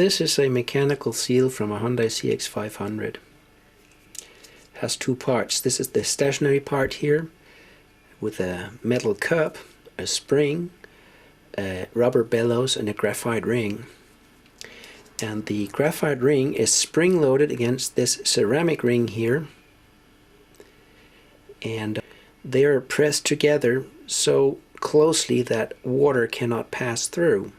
This is a mechanical seal from a Hyundai CX500. Has two parts. This is the stationary part here with a metal cup, a spring, a rubber bellows and a graphite ring. And the graphite ring is spring loaded against this ceramic ring here, and they are pressed together so closely that water cannot pass through.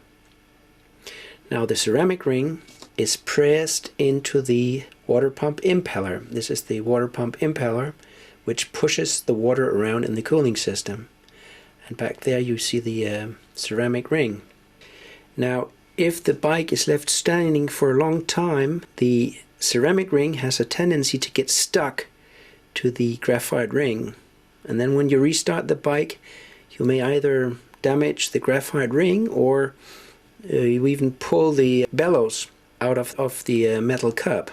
Now the ceramic ring is pressed into the water pump impeller. This is the water pump impeller, which pushes the water around in the cooling system. And back there you see the ceramic ring. Now if the bike is left standing for a long time, the ceramic ring has a tendency to get stuck to the graphite ring. And then when you restart the bike, you may either damage the graphite ring or you even pull the bellows out of the metal cup.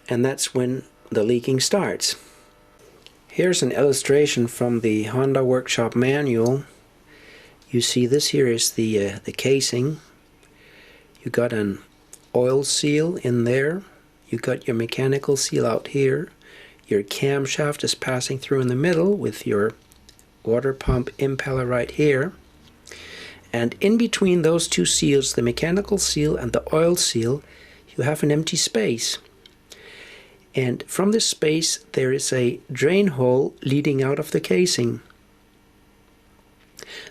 And that's when the leaking starts. Here's an illustration from the Honda Workshop manual. You see this here is the casing. You got an oil seal in there. You got your mechanical seal out here. Your camshaft is passing through in the middle with your water pump impeller right here. And in between those two seals, the mechanical seal and the oil seal, you have an empty space. And from this space there is a drain hole leading out of the casing.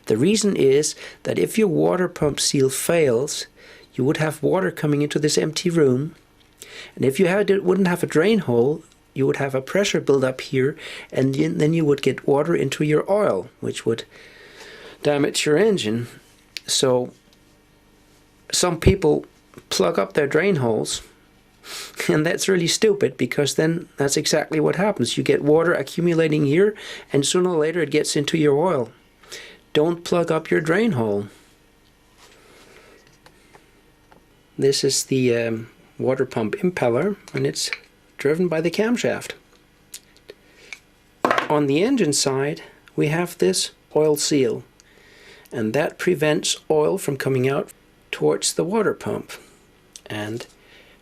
The reason is that if your water pump seal fails, you would have water coming into this empty room. And if you wouldn't have a drain hole, you would have a pressure buildup here, and then you would get water into your oil, which would damage your engine. So some people plug up their drain holes, and that's really stupid, because then that's exactly what happens. You get water accumulating here, and sooner or later it gets into your oil. Don't plug up your drain hole. This is the water pump impeller, and it's driven by the camshaft. On the engine side, we have this oil seal, and that prevents oil from coming out towards the water pump. And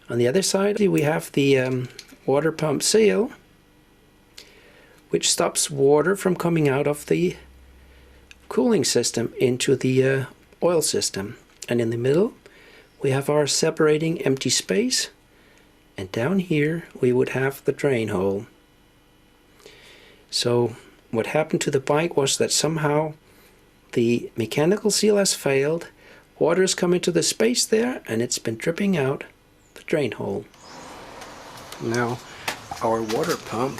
on the other side, we have the water pump seal, which stops water from coming out of the cooling system into the oil system. And in the middle, we have our separating empty space, and down here we would have the drain hole. So what happened to the bike was that somehow the mechanical seal has failed, water has come into the space there, and it's been dripping out the drain hole. Now our water pump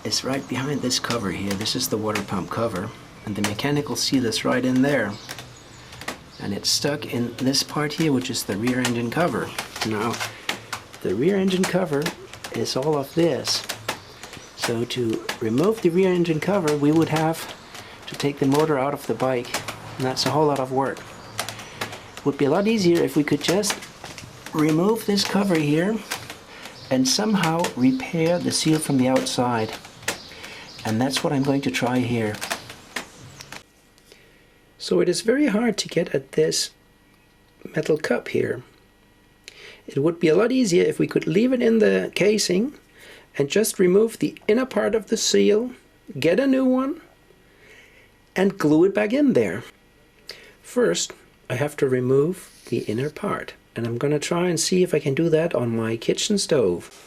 is right behind this cover here. This is the water pump cover, and the mechanical seal is right in there. And it's stuck in this part here, which is the rear engine cover. Now, the rear engine cover is all of this. So to remove the rear engine cover, we would have to take the motor out of the bike, and that's a whole lot of work. It would be a lot easier if we could just remove this cover here and somehow repair the seal from the outside. And that's what I'm going to try here. So it is very hard to get at this metal cup here. It would be a lot easier if we could leave it in the casing and just remove the inner part of the seal, get a new one, and glue it back in there. First, I have to remove the inner part, and I'm going to try and see if I can do that on my kitchen stove.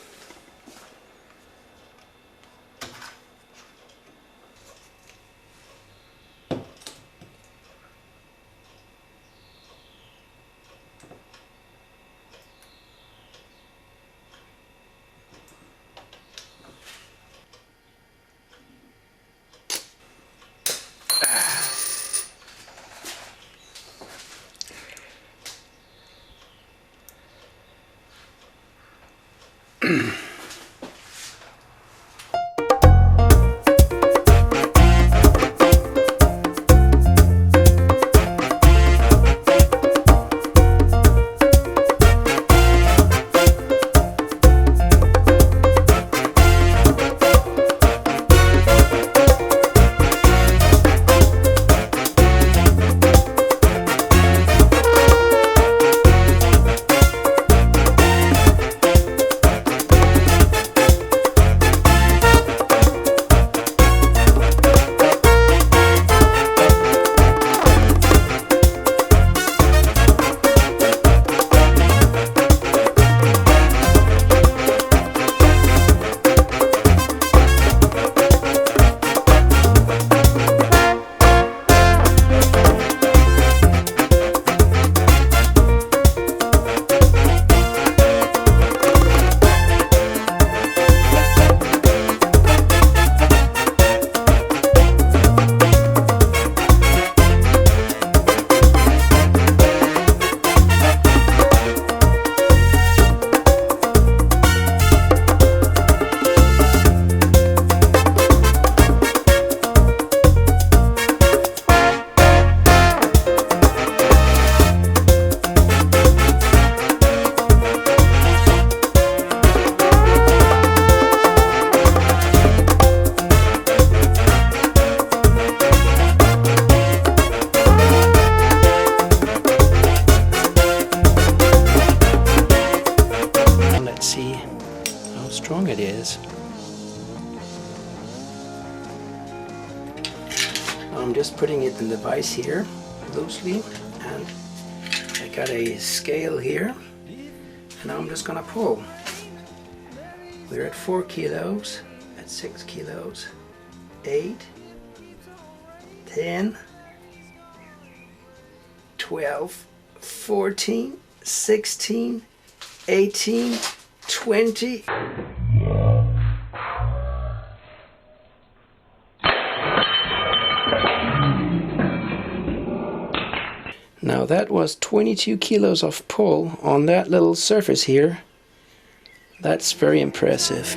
strong it is. I'm just putting it in the vise here loosely, and I got a scale here, and now I'm just gonna pull. We're at 4 kilos, at 6 kilos, 8, 10, 12, 14, 16, 18, 20. Now that was 22 kilos of pull on that little surface here. That's very impressive.